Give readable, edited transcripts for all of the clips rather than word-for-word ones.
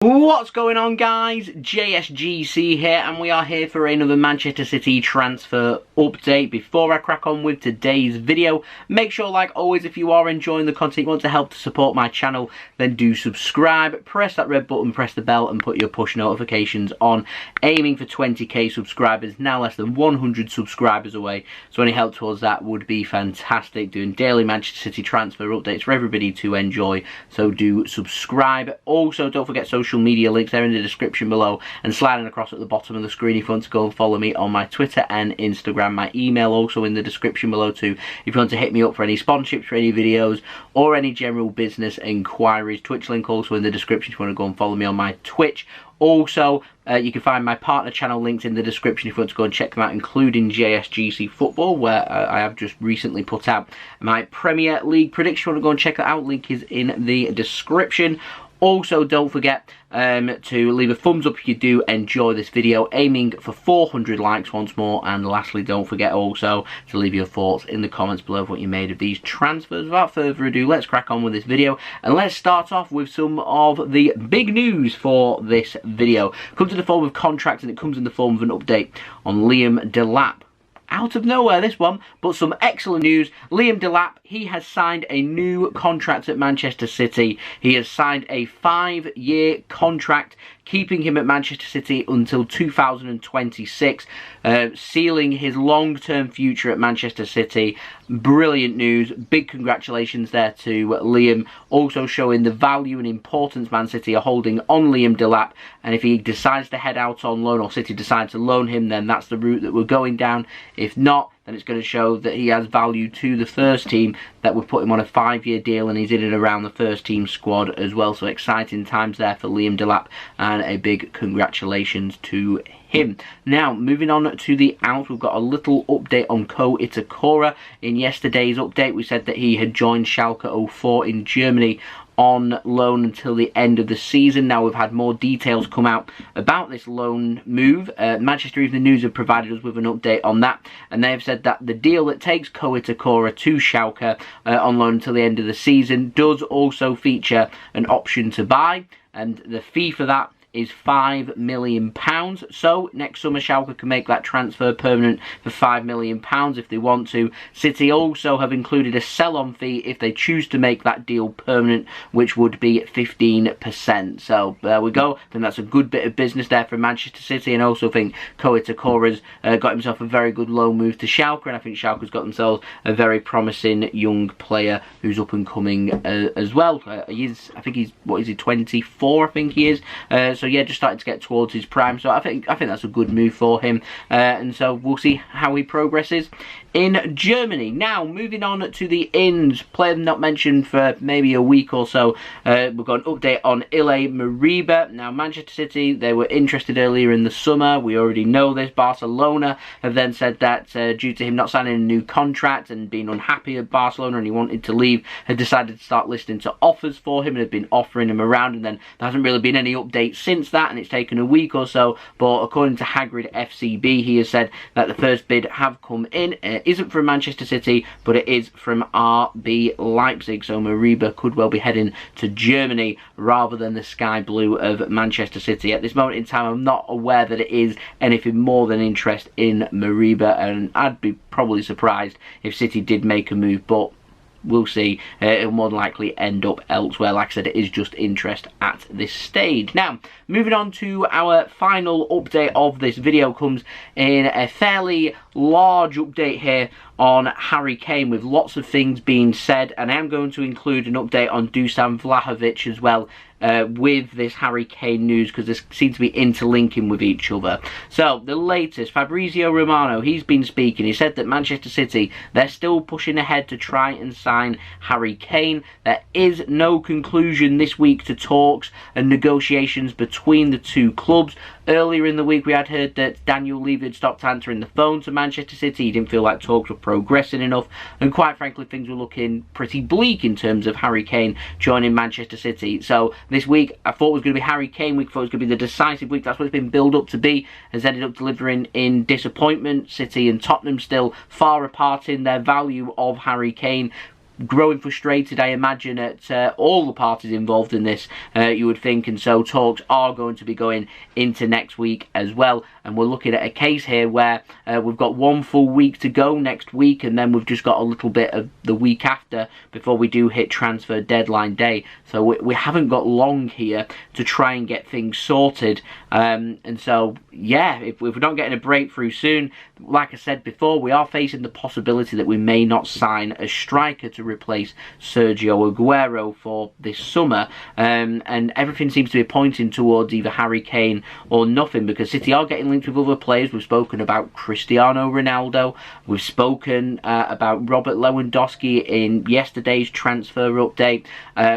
What's going on, guys? JSGC here, and we are here for another Manchester City transfer update. Before I crack on with today's video, make sure, like always, if you are enjoying the content, you want to help to support my channel, then do subscribe, press that red button, press the bell, and put your push notifications on. Aiming for 20k subscribers, now less than 100 subscribers away, so any help towards that would be fantastic. Doing daily Manchester City transfer updates for everybody to enjoy, so do subscribe. Also, don't forget social media links there in the description below, and sliding across at the bottom of the screen if you want to go and follow me on my Twitter and Instagram. My email also in the description below too if you want to hit me up for any sponsorships for any videos or any general business inquiries. Twitch link also in the description if you want to go and follow me on my Twitch. Also, you can find my partner channel links in the description if you want to go and check them out, including JSGC Football, where I have just recently put out my Premier League prediction. If you want to go and check that out, link is in the description. Also, don't forget to leave a thumbs up if you do enjoy this video, aiming for 400 likes once more. And lastly, don't forget also to leave your thoughts in the comments below of what you made of these transfers. Without further ado, let's crack on with this video, and let's start off with some of the big news for this video. It comes in the form of contracts, and it comes in the form of an update on Liam Delap. Out of nowhere, this one, but some excellent news. Liam Delap, he has signed a new contract at Manchester City. He has signed a 5-year contract, keeping him at Manchester City until 2026, sealing his long-term future at Manchester City. Brilliant news. Big congratulations there to Liam. Also showing the value and importance Man City are holding on Liam Delap. And if he decides to head out on loan, or City decide to loan him, then that's the route that we're going down. If not, then it's going to show that he has value to the first team, that we've put him on a 5-year deal and he's in and around the first team squad as well. So exciting times there for Liam Delap, and a big congratulations to him. Now, moving on to the out, we've got a little update on Ko Itakura. In yesterday's update, we said that he had joined Schalke 04 in Germany on loan until the end of the season. Now we've had more details come out about this loan move. Manchester Evening News have provided us with an update on that, and they have said that the deal that takes Ko Itakura to Schalke on loan until the end of the season does also feature an option to buy, and the fee for that is £5 million. So next summer Schalke can make that transfer permanent for £5 million if they want to. City also have included a sell-on fee if they choose to make that deal permanent, which would be 15%. So there we go. I think that's a good bit of business there for Manchester City, and also think Ko Itakura's got himself a very good loan move to Schalke, and I think Schalke's got themselves a very promising young player who's up and coming as well. I think he's, what is he, 24? I think he is. So yeah, just starting to get towards his prime. So I think that's a good move for him, and so we'll see how he progresses in Germany. Now, moving on to the ins, player not mentioned for maybe a week or so. We've got an update on Ilaix Moriba. Now, Manchester City, they were interested earlier in the summer. We already know this. Barcelona have then said that due to him not signing a new contract and being unhappy at Barcelona and he wanted to leave, had decided to start listening to offers for him and had been offering him around, and then there hasn't really been any updates since that, and it's taken a week or so. But according to Hagrid FCB, he has said that the first bid have come in. Isn't from Manchester City, but it is from RB Leipzig. So Moriba could well be heading to Germany rather than the sky blue of Manchester City. At this moment in time, I'm not aware that it is anything more than interest in Moriba, and I'd be probably surprised if City did make a move, but we'll see. It'll more than likely end up elsewhere. Like I said, it is just interest at this stage. Now, moving on to our final update of this video, comes in a fairly large update here on Harry Kane, with lots of things being said, and I am going to include an update on Dusan Vlahovic as well with this Harry Kane news, because this seems to be interlinking with each other. So the latest, Fabrizio Romano, he's been speaking. He said that Manchester City, they're still pushing ahead to try and sign Harry Kane. There is no conclusion this week to talks and negotiations between the two clubs. Earlier in the week, we had heard that Daniel Levy had stopped answering the phone to Manchester City. He didn't feel like talks were progressing enough, and quite frankly, things were looking pretty bleak in terms of Harry Kane joining Manchester City. So this week, I thought it was going to be Harry Kane week. I thought it was going to be the decisive week. That's what it's been built up to be. Has ended up delivering in disappointment. City and Tottenham still far apart in their value of Harry Kane. growing frustrated, I imagine, at all the parties involved in this, you would think, and so talks are going to be going into next week as well. And we're looking at a case here where we've got 1 full week to go next week, and then we've just got a little bit of the week after before we do hit transfer deadline day. So we haven't got long here to try and get things sorted. And so, yeah, if we're not getting a breakthrough soon, like I said before, we are facing the possibility that we may not sign a striker to replace Sergio Aguero for this summer. And everything seems to be pointing towards either Harry Kane or nothing, because City are getting linked with other players. We've spoken about Cristiano Ronaldo. We've spoken about Robert Lewandowski in yesterday's transfer update.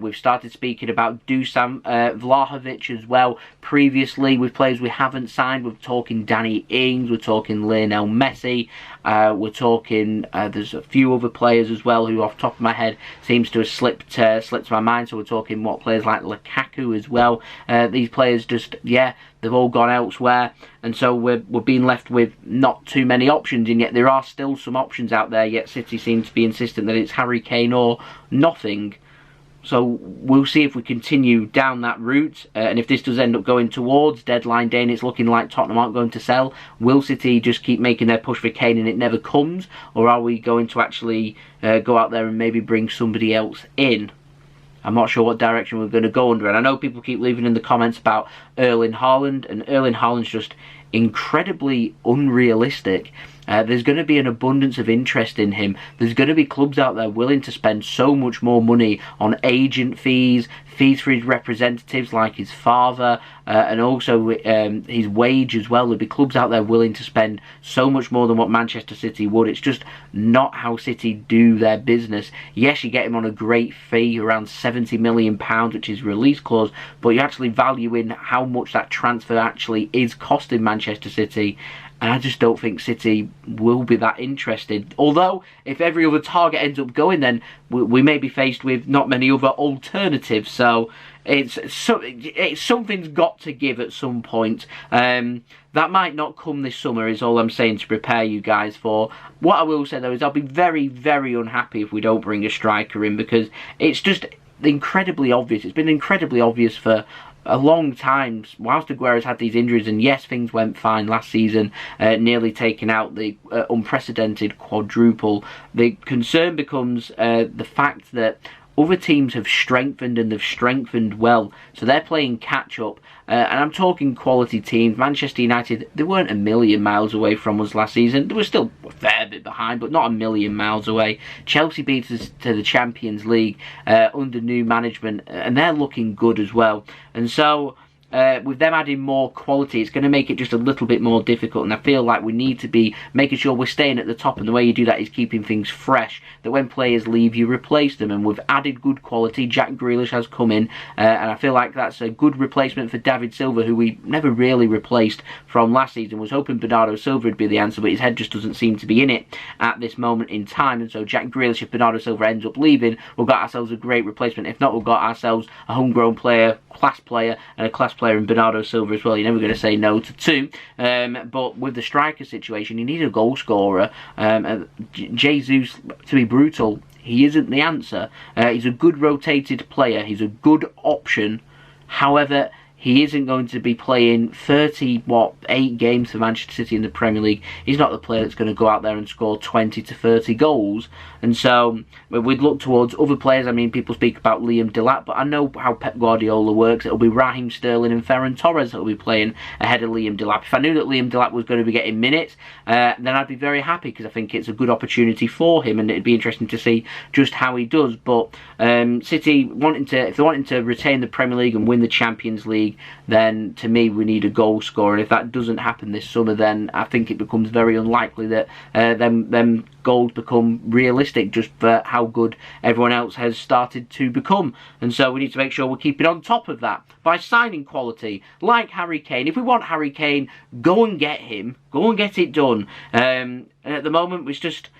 We've started speaking about Dusan Vlahovic as well previously, with players we haven't signed. We're talking Danny Ings, we're talking Lionel Messi, we're talking, there's a few other players as well who off the top of my head seems to have slipped my mind. So we're talking what players like Lukaku as well. These players just, yeah, they've all gone elsewhere, and so we're being left with not too many options, and yet there are still some options out there, yet City seem to be insistent that it's Harry Kane or nothing. So we'll see if we continue down that route, and if this does end up going towards deadline day and it's looking like Tottenham aren't going to sell, will City just keep making their push for Kane and it never comes, or are we going to actually go out there and maybe bring somebody else in? I'm not sure what direction we're going to go under, and I know people keep leaving in the comments about Erling Haaland, and Erling Haaland's just incredibly unrealistic. There's going to be an abundance of interest in him. There's going to be clubs out there willing to spend so much more money on agent fees, fees for his representatives like his father, and also his wage as well. There'll be clubs out there willing to spend so much more than what Manchester City would. It's just not how City do their business. Yes, you get him on a great fee, around £70 million, which is release clause, but you actually value in how much that transfer actually is costing Manchester City. And I just don't think City will be that interested. Although, if every other target ends up going, then we may be faced with not many other alternatives. So something's got to give at some point. That might not come this summer, is all I'm saying, to prepare you guys for. What I will say, though, is I'll be very, very unhappy if we don't bring a striker in, because it's just incredibly obvious. It's been incredibly obvious for a long time whilst Aguero's had these injuries, and yes, things went fine last season, nearly taking out the unprecedented quadruple. The concern becomes the fact that other teams have strengthened, and they've strengthened well, so they're playing catch up. And I'm talking quality teams. Manchester United, they weren't a million miles away from us last season. They were still a fair bit behind, but not a million miles away. Chelsea beat us to the Champions League under new management, and they're looking good as well. And so with them adding more quality, it's going to make it just a little bit more difficult, and I feel like we need to be making sure we're staying at the top, and the way you do that is keeping things fresh, that when players leave you replace them. And we've added good quality. Jack Grealish has come in, and I feel like that's a good replacement for David Silva, who we never really replaced from last season. Was hoping Bernardo Silva would be the answer, but his head just doesn't seem to be in it at this moment in time. And so Jack Grealish, if Bernardo Silva ends up leaving, we've got ourselves a great replacement. If not, we've got ourselves a homegrown player, class player, and a class player in Bernardo Silva as well. You're never going to say no to two. But with the striker situation, you need a goal scorer. Jesus, to be brutal, he isn't the answer. He's a good rotated player. He's a good option. However, he isn't going to be playing 8 games for Manchester City in the Premier League. He's not the player that's going to go out there and score 20 to 30 goals. And so we'd look towards other players. I mean, people speak about Liam Delap, but I know how Pep Guardiola works. It'll be Raheem Sterling and Ferran Torres that will be playing ahead of Liam Delap. If I knew that Liam Delap was going to be getting minutes, then I'd be very happy, because I think it's a good opportunity for him, and it'd be interesting to see just how he does. But City, if they're wanting to retain the Premier League and win the Champions League, then to me we need a goal scorer. And if that doesn't happen this summer, then I think it becomes very unlikely that them goals become realistic, just for how good everyone else has started to become. And so we need to make sure we're keeping on top of that by signing quality like Harry Kane. If we want Harry Kane, go and get him, go and get it done. And at the moment it's just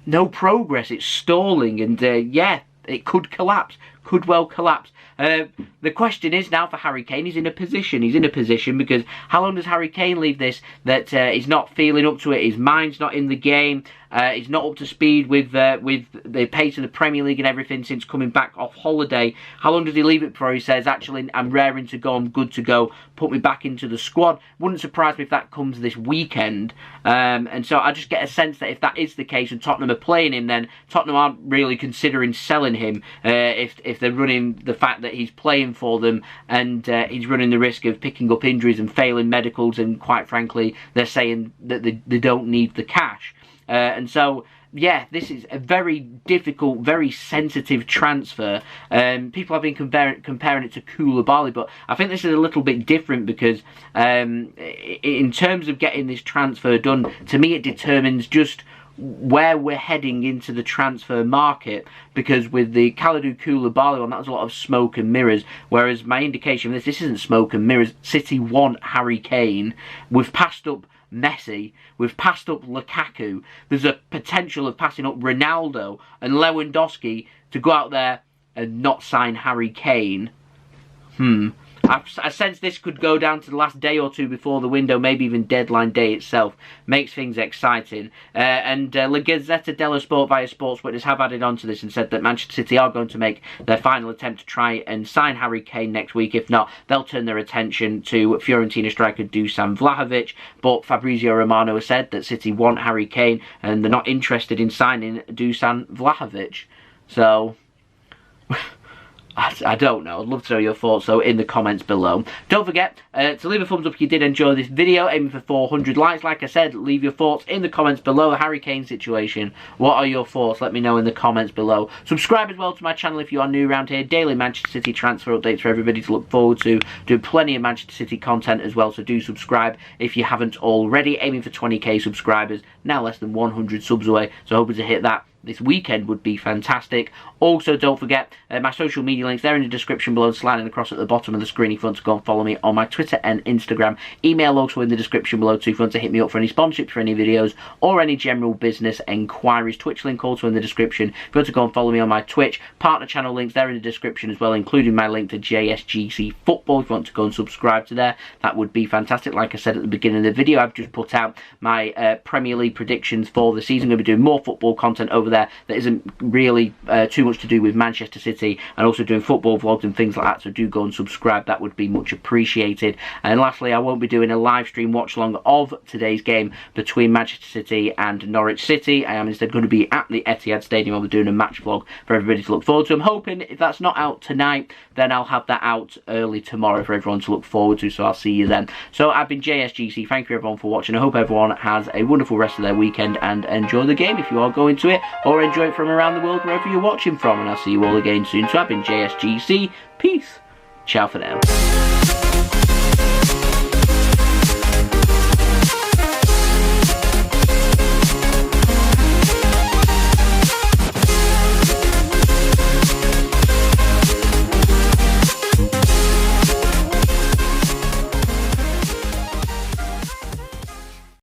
no progress. It's stalling, and yeah, it could collapse. could well collapse. The question is now for Harry Kane, he's in a position because how long does Harry Kane leave this that he's not feeling up to it, his mind's not in the game, he's not up to speed with the pace of the Premier League and everything since coming back off holiday. How long does he leave it before he says, actually, I'm raring to go, I'm good to go, put me back into the squad? Wouldn't surprise me if that comes this weekend. And so I just get a sense that if that is the case and Tottenham are playing him, then Tottenham aren't really considering selling him if they're running the fact that he's playing for them and he's running the risk of picking up injuries and failing medicals, and quite frankly they're saying that they don't need the cash. And so, yeah, this is a very difficult, very sensitive transfer. People have been comparing it to Koulibaly, but I think this is a little bit different because in terms of getting this transfer done, to me it determines just where we're heading into the transfer market, because with the Kalidou Koulibaly one, that was a lot of smoke and mirrors, whereas my indication of this isn't smoke and mirrors. City want Harry Kane. We've passed up Messi, we've passed up Lukaku, there's a potential of passing up Ronaldo and Lewandowski to go out there and not sign Harry Kane. I sense this could go down to the last day or two before the window, maybe even deadline day itself. Makes things exciting. And La Gazzetta Dello Sport via Sports Witness have added on to this and said that Manchester City are going to make their final attempt to try and sign Harry Kane next week. If not, they'll turn their attention to Fiorentina striker Dusan Vlahovic. But Fabrizio Romano has said that City want Harry Kane and they're not interested in signing Dusan Vlahovic. So I don't know. I'd love to know your thoughts, so in the comments below. Don't forget to leave a thumbs up if you did enjoy this video. Aiming for 400 likes. Like I said, leave your thoughts in the comments below. The Harry Kane situation. What are your thoughts? Let me know in the comments below. Subscribe as well to my channel if you are new around here. Daily Manchester City transfer updates for everybody to look forward to. Do plenty of Manchester City content as well, so do subscribe if you haven't already. Aiming for 20k subscribers. Now less than 100 subs away, so hoping to hit that this weekend would be fantastic. Also, don't forget my social media links. They're in the description below, sliding across at the bottom of the screen if you want to go and follow me on my Twitter and Instagram. Email also in the description below too if you want to hit me up for any sponsorships for any videos or any general business enquiries. Twitch link also in the description if you want to go and follow me on my Twitch. Partner channel links, they're in the description as well, including my link to JSGC Football if you want to go and subscribe to there. That would be fantastic. Like I said at the beginning of the video, I've just put out my Premier League predictions for the season. I'm going to be doing more football content over there that isn't really too much to do with Manchester City, and also doing football vlogs and things like that, so do go and subscribe. That would be much appreciated. And lastly, I won't be doing a live stream watch along of today's game between Manchester City and Norwich City. I am instead going to be at the Etihad Stadium. I'll be doing a match vlog for everybody to look forward to. I'm hoping if that's not out tonight, then I'll have that out early tomorrow for everyone to look forward to, so I'll see you then. So I've been JSGC. Thank you everyone for watching. I hope everyone has a wonderful rest of their weekend and enjoy the game if you are going to it, or enjoy it from around the world wherever you're watching from, and I'll see you all again soon. So I've been JSGC. Peace. Ciao for now.